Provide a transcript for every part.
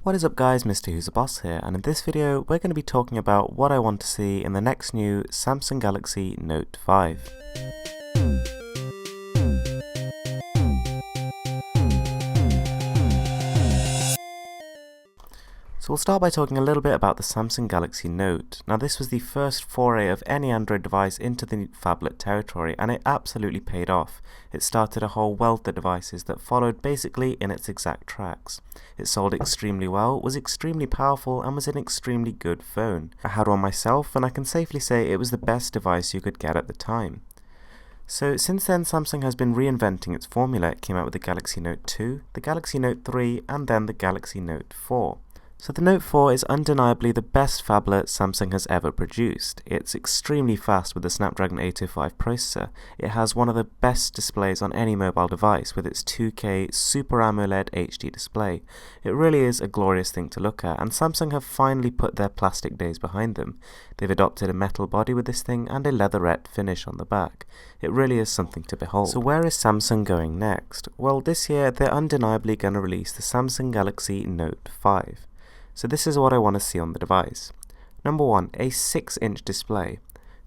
What is up guys, Mr. Who's a Boss here, and in this video we're going to be talking about what I want to see in the next new Samsung Galaxy Note 5. So we'll start by talking a little bit about the Samsung Galaxy Note. Now this was the first foray of any Android device into the phablet territory, and it absolutely paid off. It started a whole wealth of devices that followed basically in its exact tracks. It sold extremely well, was extremely powerful, and was an extremely good phone. I had one myself, and I can safely say it was the best device you could get at the time. So since then, Samsung has been reinventing its formula. It came out with the Galaxy Note 2, the Galaxy Note 3, and then the Galaxy Note 4. So the Note 4 is undeniably the best phablet Samsung has ever produced. It's extremely fast with the Snapdragon 805 processor. It has one of the best displays on any mobile device with its 2K Super AMOLED HD display. It really is a glorious thing to look at, and Samsung have finally put their plastic days behind them. They've adopted a metal body with this thing and a leatherette finish on the back. It really is something to behold. So where is Samsung going next? Well, this year they're undeniably going to release the Samsung Galaxy Note 5. So this is what I want to see on the device. Number one, a 6-inch display.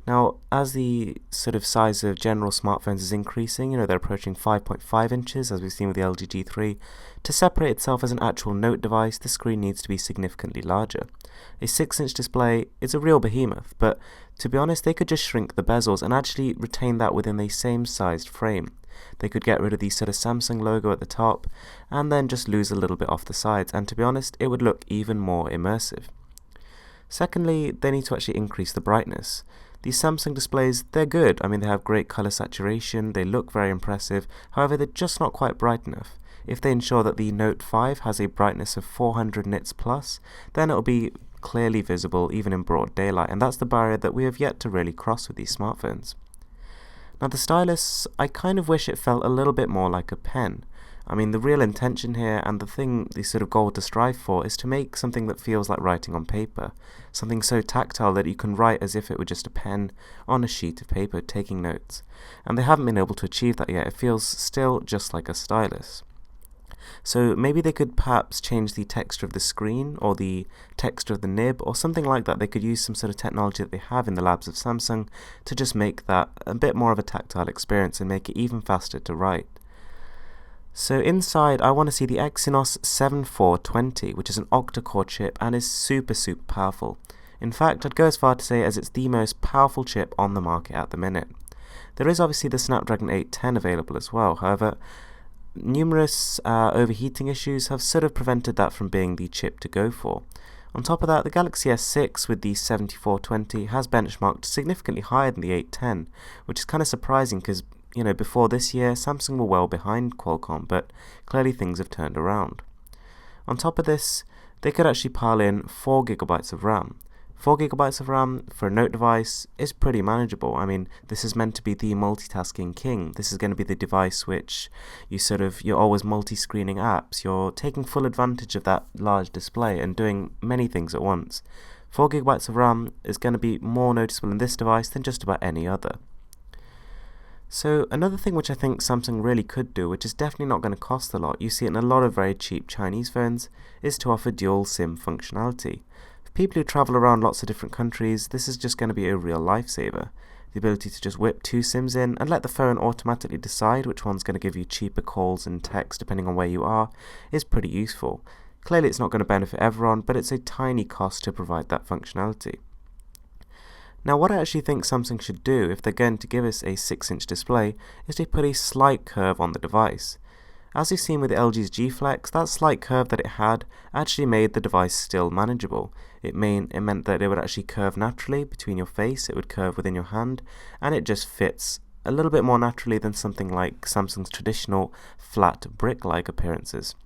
Now, as the sort of size of general smartphones is increasing, they're approaching 5.5 inches, as we've seen with the LG G3. To separate itself as an actual Note device, the screen needs to be significantly larger. A 6-inch display is a real behemoth, but to be honest, they could just shrink the bezels and actually retain that within the same sized frame. They could get rid of the sort of Samsung logo at the top and then just lose a little bit off the sides, and to be honest, it would look even more immersive. Secondly, they need to actually increase the brightness. These Samsung displays, they're good. I mean, they have great color saturation, they look very impressive, however, they're just not quite bright enough. If they ensure that the Note 5 has a brightness of 400 nits plus, then it'll be clearly visible even in broad daylight, and that's the barrier that we have yet to really cross with these smartphones. Now the stylus, I kind of wish it felt a little bit more like a pen. I mean, the real intention here and the sort of goal to strive for is to make something that feels like writing on paper. Something so tactile that you can write as if it were just a pen on a sheet of paper taking notes. And they haven't been able to achieve that yet. It feels still just like a stylus. So maybe they could perhaps change the texture of the screen or the texture of the nib or something like that. They could use some sort of technology that they have in the labs of Samsung to just make that a bit more of a tactile experience and make it even faster to write. So inside, I want to see the Exynos 7420, which is an octa-core chip and is super powerful. In fact, I'd go as far to say as it's the most powerful chip on the market at the minute. There is obviously the Snapdragon 810 available as well, however, numerous overheating issues have sort of prevented that from being the chip to go for. On top of that, the Galaxy S6 with the 7420 has benchmarked significantly higher than the 810, which is kind of surprising because, before this year, Samsung were well behind Qualcomm, but clearly things have turned around. On top of this, they could actually pile in 4GB of RAM. 4GB of RAM for a Note device is pretty manageable. I mean, this is meant to be the multitasking king. This is going to be the device which you're always multi-screening apps. You're taking full advantage of that large display and doing many things at once. 4GB of RAM is going to be more noticeable in this device than just about any other. So another thing which I think Samsung really could do, which is definitely not going to cost a lot, you see it in a lot of very cheap Chinese phones, is to offer dual SIM functionality. People who travel around lots of different countries, this is just going to be a real lifesaver. The ability to just whip 2 SIMs in and let the phone automatically decide which one's going to give you cheaper calls and text depending on where you are is pretty useful. Clearly it's not going to benefit everyone, but it's a tiny cost to provide that functionality. Now what I actually think Samsung should do if they're going to give us a 6-inch display is to put a slight curve on the device. As you've seen with the LG's G Flex, that slight curve that it had actually made the device still manageable. It meant that it would actually curve naturally between your face, it would curve within your hand, and it just fits a little bit more naturally than something like Samsung's traditional flat brick-like appearances.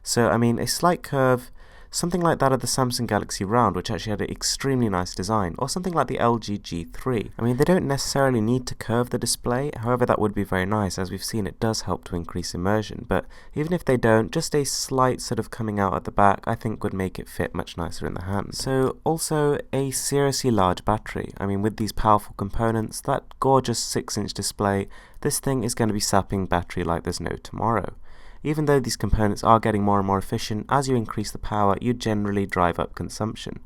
So I mean, a slight curve, something like that of the Samsung Galaxy Round, which actually had an extremely nice design, or something like the LG G3. I mean, they don't necessarily need to curve the display, however that would be very nice. As we've seen, it does help to increase immersion, but even if they don't, just a slight sort of coming out at the back I think would make it fit much nicer in the hand. So also a seriously large battery. I mean, with these powerful components, that gorgeous 6-inch display, this thing is going to be sapping battery like there's no tomorrow. Even though these components are getting more and more efficient, as you increase the power, you generally drive up consumption.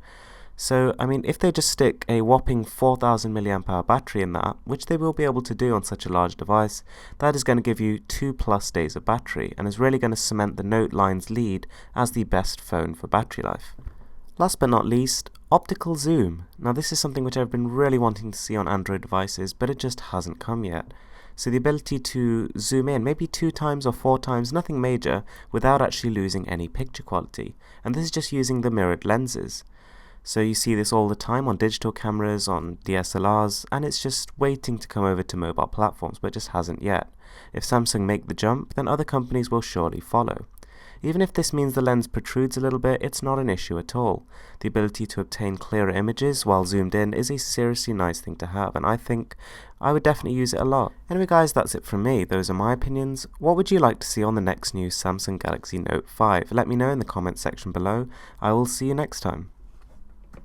So, I mean, if they just stick a whopping 4000 mAh battery in that, which they will be able to do on such a large device, that is going to give you 2+ days of battery, and is really going to cement the Note line's lead as the best phone for battery life. Last but not least, optical zoom. Now this is something which I've been really wanting to see on Android devices, but it just hasn't come yet. So the ability to zoom in maybe 2 times or 4 times, nothing major, without actually losing any picture quality. And this is just using the mirrored lenses. So you see this all the time on digital cameras, on DSLRs, and it's just waiting to come over to mobile platforms, but just hasn't yet. If Samsung make the jump, then other companies will surely follow. Even if this means the lens protrudes a little bit, it's not an issue at all. The ability to obtain clearer images while zoomed in is a seriously nice thing to have, and I think I would definitely use it a lot. Anyway guys, that's it from me. Those are my opinions. What would you like to see on the next new Samsung Galaxy Note 5? Let me know in the comments section below. I will see you next time.